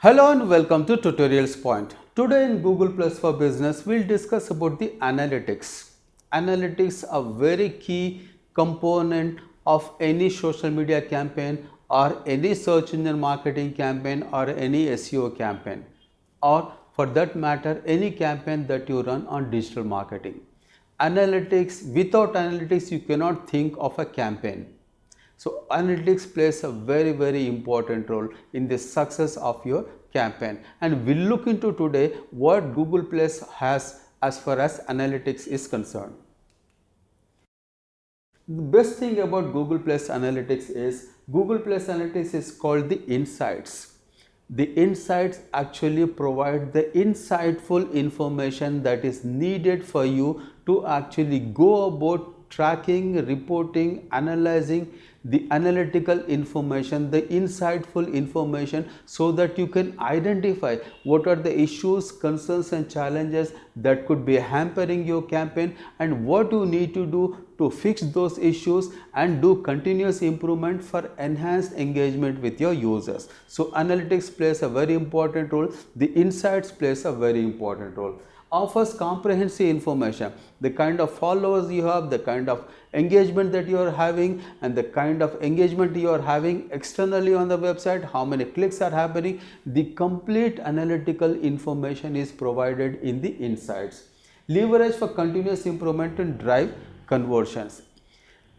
Hello and welcome to Tutorials Point. Today in Google Plus for Business, we'll discuss about the analytics. Analytics are very key component of any social media campaign or any search engine marketing campaign or any SEO campaign, or for that matter any campaign that you run on digital marketing. Without analytics you cannot think of a campaign. So analytics plays a very important role in the success of your campaign, and we'll look into today what Google Plus has as far as analytics is concerned. The best thing about Google Plus Analytics is Google Plus Analytics is called the Insights. The insights actually provide the insightful information that is needed for you to actually go about tracking, reporting, analyzing the analytical information, the insightful information, so that you can identify what are the issues, concerns and challenges that could be hampering your campaign and what you need to do to fix those issues and do continuous improvement for enhanced engagement with your users. So analytics plays a very important role. The insights plays a very important role. Offers comprehensive information, the kind of followers you have, the kind of engagement that you are having and the kind of engagement you are having externally on the website, how many clicks are happening. The complete analytical information is provided in the insights. Leverage for continuous improvement and drive conversions.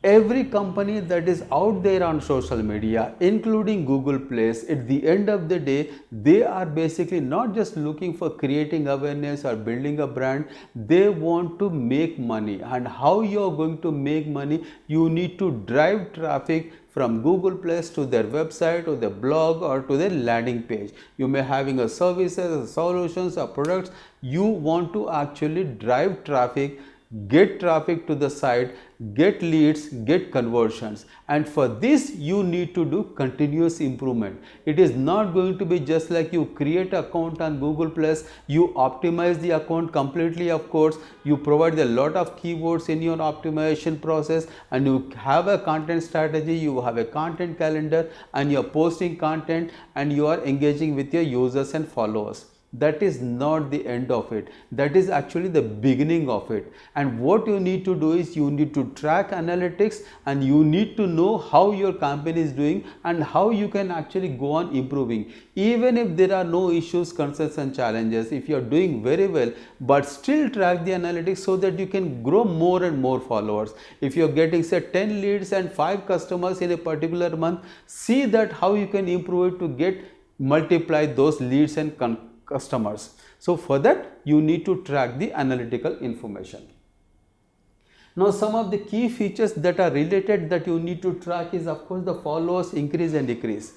Every company that is out there on social media, including Google Plus, at the end of the day, they are basically not just looking for creating awareness or building a brand. They want to make money. And how you are going to make money? You need to drive traffic from Google Plus to their website or their blog or to their landing page. You may having a services, solutions or products. You want to actually drive traffic, get traffic to the site, get leads, get conversions, and for this you need to do continuous improvement. It is not going to be just like you create an account on Google Plus, you optimize the account completely. Of course, you provide a lot of keywords in your optimization process and you have a content strategy, you have a content calendar and you are posting content and you are engaging with your users and followers. That is not the end of it. That is actually the beginning of it. And what you need to do is you need to track analytics and you need to know how your campaign is doing and how you can actually go on improving. Even if there are no issues, concerns and challenges, if you are doing very well, but still track the analytics so that you can grow more and more followers. If you are getting say 10 leads and 5 customers in a particular month, see that how you can improve it to get multiply those leads and customers. So for that you need to track the analytical information. Now some of the key features that are related that you need to track is of course the followers increase and decrease.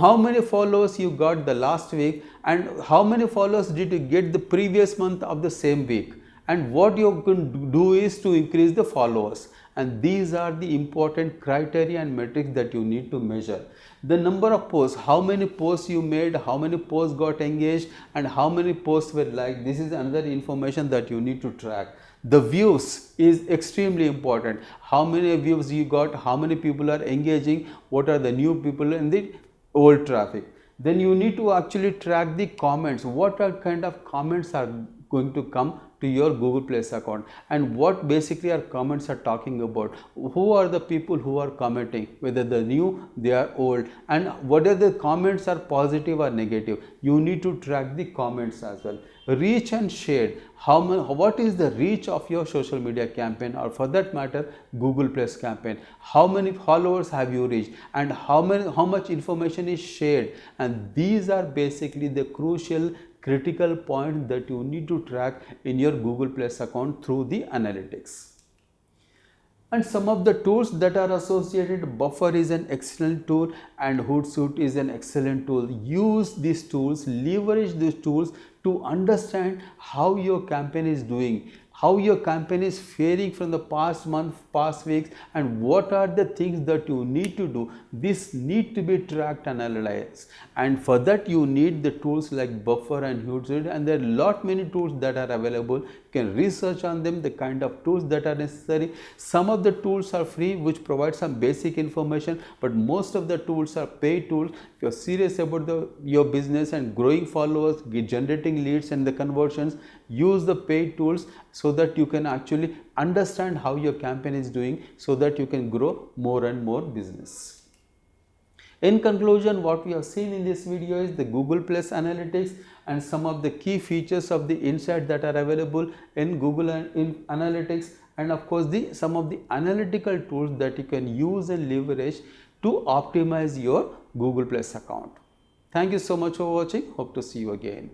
How many followers you got the last week and how many followers did you get the previous month of the same week, and what you can do is to increase the followers. And these are the important criteria and metrics that you need to measure. The number of posts, how many posts you made, how many posts got engaged and how many posts were liked. This is another information that you need to track. The views is extremely important. How many views you got, how many people are engaging, what are the new people in the old traffic. Then you need to actually track the comments. What are kind of comments are going to come to your Google Plus account and what basically our comments are talking about. Who are the people who are commenting, whether they're new, they are old, and whether the comments are positive or negative. You need to track the comments as well. Reach and share. What is the reach of your social media campaign, or for that matter Google Plus campaign? How many followers have you reached and how much information is shared? And these are basically the crucial critical point that you need to track in your Google Plus account through the analytics. And some of the tools that are associated, Buffer is an excellent tool and Hootsuite is an excellent tool. Use these tools, leverage these tools to understand how your campaign is doing, how your campaign is faring from the past month, past weeks, and what are the things that you need to do. This need to be tracked and analyzed, and for that you need the tools like Buffer and Hootsuite, and there are many tools that are available. You can research on them, the kind of tools that are necessary. Some of the tools are free, which provide some basic information, but most of the tools are paid tools. If you're serious about your business and growing followers, generating leads and the conversions, use the paid tools so that you can actually understand how your campaign is doing, so that you can grow more and more business. In conclusion, what we have seen in this video is the Google Plus Analytics and some of the key features of the insight that are available in Google Analytics, and of course some of the analytical tools that you can use and leverage to optimize your Google Plus account. Thank you so much for watching. Hope to see you again.